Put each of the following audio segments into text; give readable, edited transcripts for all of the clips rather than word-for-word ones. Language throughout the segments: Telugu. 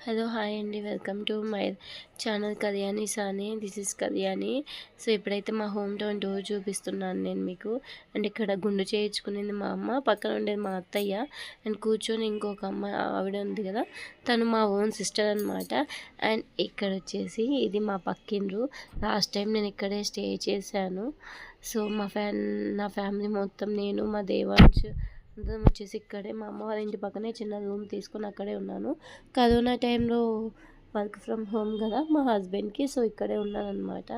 హలో హాయ్ అండి, welcome to my channel Kalyani Sani. This is Kalyani. So ఇప్పుడైతే మా హోమ్ టౌన్ టూర్ చూపిస్తున్నాను నేను మీకు. అండ్ ఇక్కడ గుండు చేయించుకునేది మా అమ్మ, పక్కన ఉండేది మా అత్తయ్య, అండ్ కూర్చొని ఇంకొక అమ్మ ఆవిడ ఉంది కదా, తను మా ఓన్ సిస్టర్ అనమాట. అండ్ ఇక్కడ వచ్చేసి ఇది మా పక్కిండ్రు. లాస్ట్ టైం నేను ఇక్కడే స్టే చేశాను. సో నా ఫ్యామిలీ మొత్తం, నేను మా దేవాంశ్ అందరం వచ్చేసి ఇక్కడే మా అమ్మ వాళ్ళ ఇంటి పక్కనే చిన్న రూమ్ తీసుకొని అక్కడే ఉన్నాను. కరోనా టైంలో వర్క్ ఫ్రమ్ హోమ్ కదా మా హస్బెండ్కి, సో ఇక్కడే ఉన్నాను అనమాట.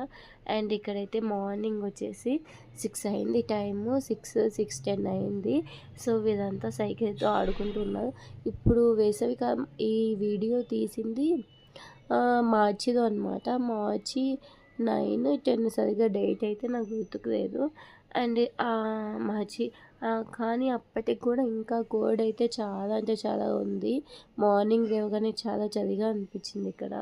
అండ్ ఇక్కడైతే మార్నింగ్ వచ్చేసి 6 అయింది, టైము 6:10 అయింది. సో వీళ్ళంతా సైకిల్తో ఆడుకుంటున్నారు. ఇప్పుడు వేసవికాలం. ఈ వీడియో తీసింది మార్చిలో అనమాట. మార్చి 9, 10 సరిగ్గా డేట్ అయితే నాకు గుర్తుకులేదు. అండ్ మార్చి కానీ అప్పటికి కూడా ఇంకా కోల్డ్ అయితే చాలా అంటే చాలా ఉంది. మార్నింగ్ లేవగానే చాలా చలిగా అనిపించింది ఇక్కడ.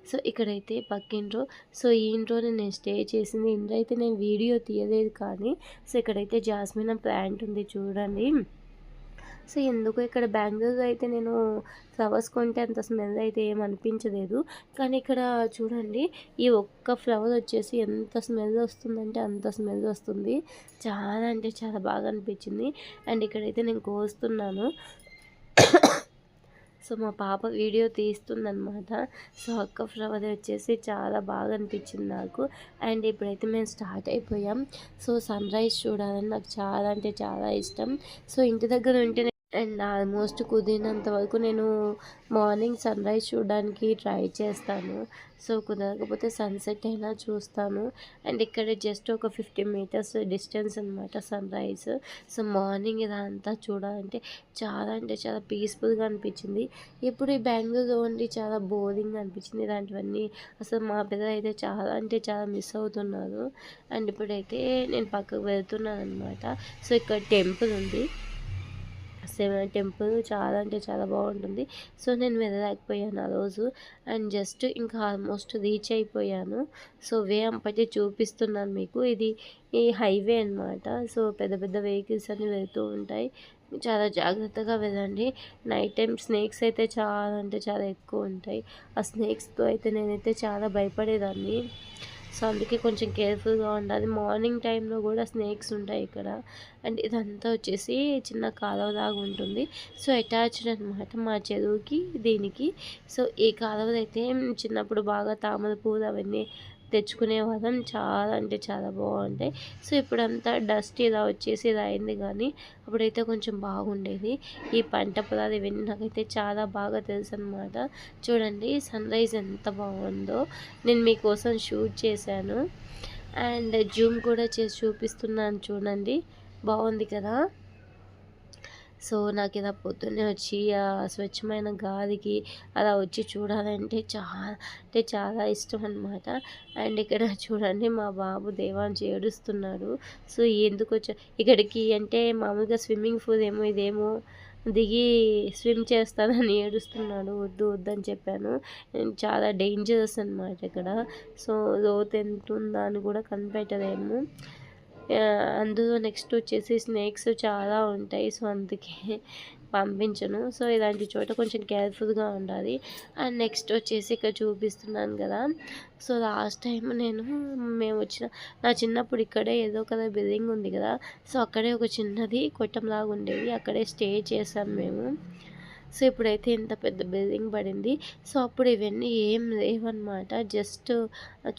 సో ఇక్కడైతే పక్కింట్లో, సో ఈ ఇంట్లోనే నేను స్టే చేసింది. ఇంట్లో అయితే నేను వీడియో తీయలేదు కానీ, సో ఇక్కడైతే జాస్మిన్ ప్లాంట్ ఉంది చూడండి. సో ఎందుకు ఇక్కడ బెంగళూరులో అయితే నేను ఫ్లవర్స్ కొంటే అంత స్మెల్ అయితే ఏమనిపించలేదు, కానీ ఇక్కడ చూడండి ఈ ఒక్క ఫ్లవర్ వచ్చేసి ఎంత స్మెల్ వస్తుందంటే అంత స్మెల్ వస్తుంది. చాలా అంటే చాలా బాగా అనిపించింది. అండ్ ఇక్కడైతే నేను కోస్తున్నాను. సో మా పాప వీడియో తీస్తుందనమాట. సో ఒక్క ఫ్లవర్ వచ్చేసి చాలా బాగా అనిపించింది నాకు. అండ్ ఇప్పుడైతే మేము స్టార్ట్ అయిపోయాం. సో సన్ రైజ్ చూడాలని నాకు చాలా అంటే చాలా ఇష్టం. సో ఇంటి దగ్గర ఉంటే అండ్ ఆల్మోస్ట్ కుదిరినంత వరకు నేను మార్నింగ్ సన్ రైజ్ చూడడానికి ట్రై చేస్తాను. సో కుదరకపోతే సన్సెట్ అయినా చూస్తాను. అండ్ ఇక్కడ జస్ట్ ఒక 50 మీటర్స్ డిస్టెన్స్ అనమాట సన్ రైజ్. సో మార్నింగ్ ఇదంతా చూడాలంటే చాలా అంటే చాలా పీస్ఫుల్గా అనిపించింది. ఇప్పుడు ఈ బెంగళూరులో ఉండి చాలా బోరింగ్ అనిపించింది. ఇలాంటివన్నీ అసలు మా పిల్లలు అయితే చాలా అంటే చాలా మిస్ అవుతున్నారు. అండ్ ఇప్పుడైతే నేను పక్కకు వెళ్తున్నాను అనమాట. సో ఇక్కడ టెంపుల్ ఉంది, శివ టెంపుల్, చాలా అంటే చాలా బాగుంటుంది. సో నేను వెళ్ళలేకపోయాను ఆ రోజు. అండ్ జస్ట్ ఇంకా ఆల్మోస్ట్ రీచ్ అయిపోయాను. సో వే అంపటి చూపిస్తున్నాను మీకు. ఇది ఈ హైవే అనమాట. సో పెద్ద పెద్ద వెహికల్స్ అన్నీ వెళ్తూ ఉంటాయి. చాలా జాగ్రత్తగా వెళ్ళండి. నైట్ టైం స్నేక్స్ అయితే చాలా అంటే చాలా ఎక్కువ ఉంటాయి. ఆ స్నేక్స్తో అయితే నేనైతే చాలా భయపడేదాన్ని. సో అందుకే కొంచెం కేర్ఫుల్గా ఉండాలి. మార్నింగ్ టైంలో కూడా స్నేక్స్ ఉంటాయి ఇక్కడ. అండ్ ఇదంతా వచ్చేసి చిన్న కాలువలాగా ఉంటుంది. సో అటాచ్డ్ అనమాట మా చెరువుకి దీనికి. సో ఈ కాలువలు అయితే చిన్నప్పుడు బాగా తామర పూలు అవన్నీ తెచ్చుకునేవాళ్ళం. చాలా అంటే చాలా బాగుంటాయి. సో ఇప్పుడంతా డస్ట్ ఇలా వచ్చేసి ఇలా అయింది, కానీ అప్పుడైతే కొంచెం బాగుండేది. ఈ పంట పొలాలు ఇవన్నీ నాకైతే చాలా బాగా తెలుసు అనమాట. చూడండి సన్ రైజ్ ఎంత బాగుందో. నేను మీకోసం షూట్ చేశాను అండ్ జూమ్ కూడా చేసి చూపిస్తున్నాను చూడండి. బాగుంది కదా. సో నాకు ఇలా పొద్దున్నే వచ్చి ఆ స్వచ్ఛమైన గాలికి అలా వచ్చి చూడాలంటే చాలా అంటే చాలా ఇష్టం అనమాట. అండ్ ఇక్కడ చూడండి మా బాబు దేవాంశ్ ఏడుస్తున్నాడు. సో ఎందుకు వచ్చా ఇక్కడికి అంటే మామూలుగా స్విమ్మింగ్ పూల్ ఏమో, ఇదేమో దిగి స్విమ్ చేస్తానని ఏడుస్తున్నాడు. వద్దు వద్దని చెప్పాను. చాలా డేంజరస్ అనమాట ఇక్కడ. సో లోతు ఎంత ఉందా అని కూడా కనిపెట్టలేము. అందులో నెక్స్ట్ వచ్చేసి స్నేక్స్ చాలా ఉంటాయి. సో అందుకే పంపించను. సో ఇలాంటి చోట కొంచెం కేర్ఫుల్గా ఉండాలి. అండ్ నెక్స్ట్ వచ్చేసి ఇక్కడ చూపిస్తున్నాను కదా. సో లాస్ట్ టైం మేము నా చిన్నప్పుడు ఇక్కడే ఏదో కదా బిల్డింగ్ ఉంది కదా. సో అక్కడే ఒక చిన్నది కొట్టంలాగా ఉండేది, అక్కడే స్టే చేసాం మేము. సో ఇప్పుడైతే ఇంత పెద్ద బిల్డింగ్ పడింది. సో అప్పుడు ఇవన్నీ ఏం లేవన్నమాట. జస్ట్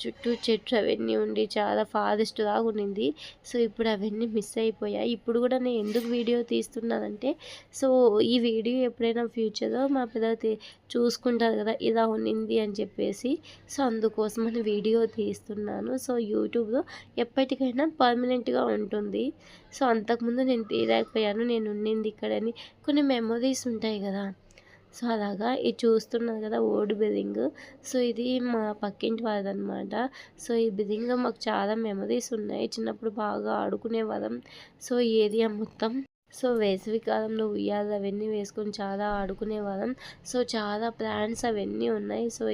చుట్టూ చెట్లు అవన్నీ ఉండి చాలా ఫారెస్ట్ లాగా ఉండింది. సో ఇప్పుడు అవన్నీ మిస్ అయిపోయాయి. ఇప్పుడు కూడా నేను ఎందుకు వీడియో తీస్తున్నానంటే, సో ఈ వీడియో ఎప్పుడైనా ఫ్యూచర్లో మా పిల్లలు చూసుకుంటారు కదా ఇలా ఉండింది అని చెప్పేసి. సో అందుకోసమని వీడియో తీస్తున్నాను. సో యూట్యూబ్లో ఎప్పటికైనా పర్మనెంట్గా ఉంటుంది. సో అంతకుముందు నేను తీయలేకపోయాను, నేను ఉండింది ఇక్కడని కొన్ని మెమొరీస్ ఉంటాయి కదా. సో అలాగా ఇది చూస్తున్నారు కదా ఓల్డ్ బిల్డింగ్. సో ఇది మా పక్కింటి వాళ్ళదనమాట. సో ఈ బిల్డింగ్లో మాకు చాలా మెమరీస్ ఉన్నాయి. చిన్నప్పుడు బాగా ఆడుకునే వాళ్ళం. సో ఈ ఏరియా మొత్తం సో వేసవి కాలంలో ఉయ్యాలు అవన్నీ వేసుకొని చాలా ఆడుకునేవాళ్ళం. సో చాలా ప్లాంట్స్ అవన్నీ ఉన్నాయి. సో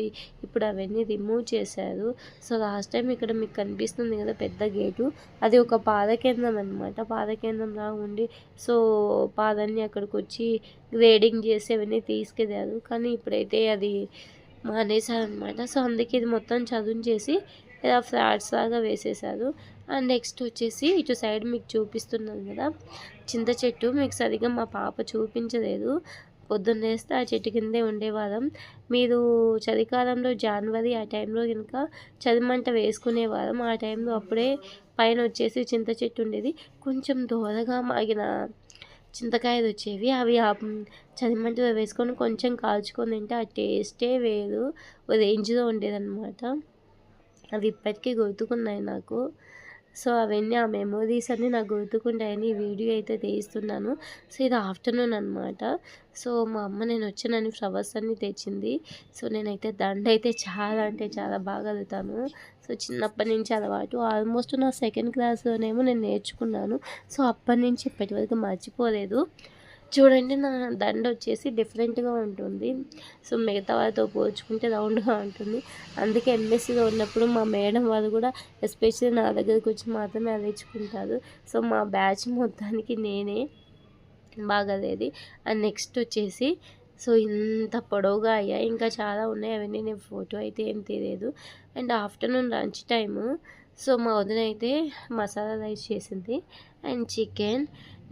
ఇప్పుడు అవన్నీ రిమూవ్ చేశారు. సో లాస్ట్ టైం ఇక్కడ మీకు కనిపిస్తుంది కదా పెద్ద గేటు, అది ఒక పాదకేంద్రం అనమాట. పాదకేంద్రంలా ఉండి సో పాదాన్ని అక్కడికి వచ్చి గ్రేడింగ్ చేసి అవన్నీ తీసుకెళ్ళారు. కానీ ఇప్పుడైతే అది మానేశారనమాట. సో అందుకే ఇది మొత్తం చదును చేసి ఇలా ఫ్లాట్స్ లాగా వేసేసారు. అండ్ నెక్స్ట్ వచ్చేసి ఇటు సైడ్ మీకు చూపిస్తున్నాను కదా చింత చెట్టు, మీకు సరిగ్గా మా పాప చూపించలేదు. పొద్దున్న లేస్తే ఆ చెట్టు కిందే ఉండేవాళ్ళం. మీరు చలికాలంలో జనవరి ఆ టైంలో కనుక చలిమంట వేసుకునేవాళ్ళం. ఆ టైంలో అప్పుడే పైన వచ్చేసి చింత చెట్టు ఉండేది. కొంచెం దోరగా మాగిన చింతకాయలు వచ్చేవి. అవి చలిమంటలో వేసుకొని కొంచెం కాల్చుకొని తింటే ఆ టేస్టే వేరు, ఓ రేంజ్లో ఉండేదన్నమాట. అవి ఇప్పటికీ గుర్తుకున్నాయి నాకు. సో అవన్నీ ఆ మెమోరీస్ అన్నీ నాకు గుర్తుకుంటాయని ఈ వీడియో అయితే తీస్తున్నాను. సో ఇది ఆఫ్టర్నూన్ అనమాట. సో మా అమ్మ నేను వచ్చానని ఫ్లవర్స్ అన్నీ తెచ్చింది. సో నేనైతే దండ అయితే చాలా అంటే చాలా బాగా అల్లుతాను. సో చిన్నప్పటి నుంచి అలవాటు. ఆల్మోస్ట్ నా సెకండ్ క్లాస్లోనేమో నేను నేర్చుకున్నాను. సో అప్పటి నుంచి ఇప్పటి వరకు మర్చిపోలేదు. చూడండి నా దండ వచ్చేసి డిఫరెంట్గా ఉంటుంది. సో మిగతా వాళ్ళతో పోల్చుకుంటే రౌండ్గా ఉంటుంది. అందుకే ఎంఎస్సీలో ఉన్నప్పుడు మా మేడం వాళ్ళు కూడా ఎస్పెషల్లీ నా దగ్గరికి వచ్చి మాత్రమే అల్లించుకుంటారు. సో మా బ్యాచ్ మొత్తానికి నేనే బాగా అదేది. అండ్ నెక్స్ట్ వచ్చేసి సో ఇంత పొడవుగా అయ్యాయి, ఇంకా చాలా ఉన్నాయి. అవన్నీ నేను ఫోటో అయితే ఏం తీయలేదు. And afternoon lunch time so మా వదిన అయితే మసాలా రైస్ చేసింది and chicken,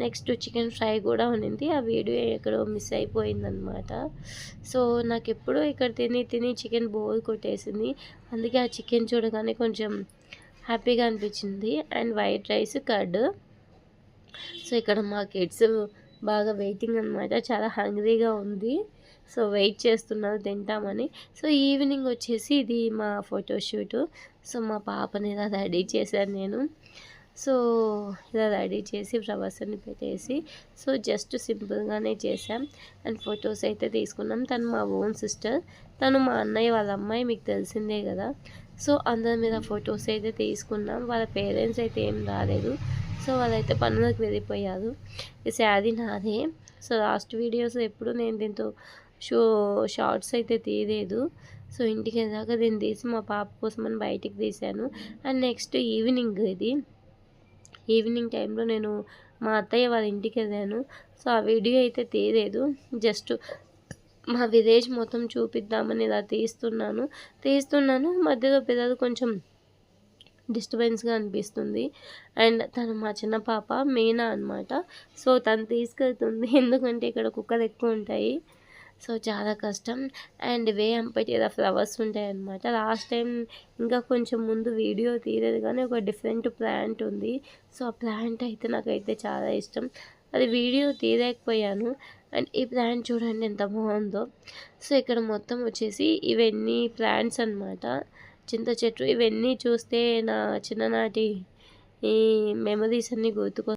next chicken fry కూడా ఉన్నింది. ఆ వీడియో ఎక్కడో మిస్ అయిపోయిందనమాట. సో నాకు ఎప్పుడూ ఇక్కడ తిని తిని చికెన్ బోర్ కొట్టేసింది. అందుకే ఆ చికెన్ చూడగానే కొంచెం హ్యాపీగా అనిపించింది. And white rice curd. So ఇక్కడ మా కిడ్స్ బాగా వెయిటింగ్ అనమాట, చాలా హంగ్రీగా ఉంది. సో వెయిట్ చేస్తున్నారు తింటామని. సో ఈవినింగ్ వచ్చేసి ఇది మా ఫోటోషూటు. సో మా పాపని ఇలా రెడీ చేశాను నేను. సో ఇలా రెడీ చేసి ఫ్లవర్స్ అన్ని పెట్టేసి సో జస్ట్ సింపుల్గానే చేసాం. అండ్ ఫొటోస్ అయితే తీసుకున్నాం. తను మా ఓన్ సిస్టర్, తను మా అన్నయ్య వాళ్ళ అమ్మాయి, మీకు తెలిసిందే కదా. సో అందరి మీద ఫొటోస్ అయితే తీసుకున్నాం. వాళ్ళ పేరెంట్స్ అయితే ఏం రాలేదు. సో వాళ్ళైతే పనులకు వెళ్ళిపోయారు. ఈ శారీ నాదే. సో లాస్ట్ వీడియోస్ ఎప్పుడు నేను దీంతో షార్ట్స్ అయితే తీయలేదు. సో ఇంటికి వెళ్ళాక దీన్ని తీసి మా పాప కోసమని బయటికి తీశాను. అండ్ నెక్స్ట్ ఈవినింగ్ టైంలో నేను మా అత్తయ్య వాళ్ళ ఇంటికి వెళ్ళాను. సో ఆ వీడియో అయితే తీయలేదు, జస్ట్ మా విలేజ్ మొత్తం చూపిద్దామని ఇలా తీస్తున్నాను. మధ్యలో పిల్లలు కొంచెం డిస్టర్బెన్స్గా అనిపిస్తుంది. అండ్ తను మా చిన్న పాప మీనా అనమాట. సో తను తీసుకెళ్తుంది, ఎందుకంటే ఇక్కడ కుక్కలు ఎక్కువ ఉంటాయి. సో చాలా కష్టం. అండ్ వే అంపటి ఇలా ఫ్లవర్స్ ఉంటాయి అన్నమాట. లాస్ట్ టైం ఇంకా కొంచెం ముందు వీడియో తీయలేదు కానీ ఒక డిఫరెంట్ ప్లాంట్ ఉంది. సో ఆ ప్లాంట్ అయితే నాకైతే చాలా ఇష్టం. అది వీడియో తీయలేకపోయాను. అండ్ ఈ ప్లాంట్ చూడండి ఎంత బాగుందో. సో ఇక్కడ మొత్తం వచ్చేసి ఇవన్నీ ప్లాంట్స్ అనమాట, చింత చెట్టు. ఇవన్నీ చూస్తే నా చిన్ననాటి ఈ మెమరీస్ అన్నీ గుర్తుకొస్తాయి.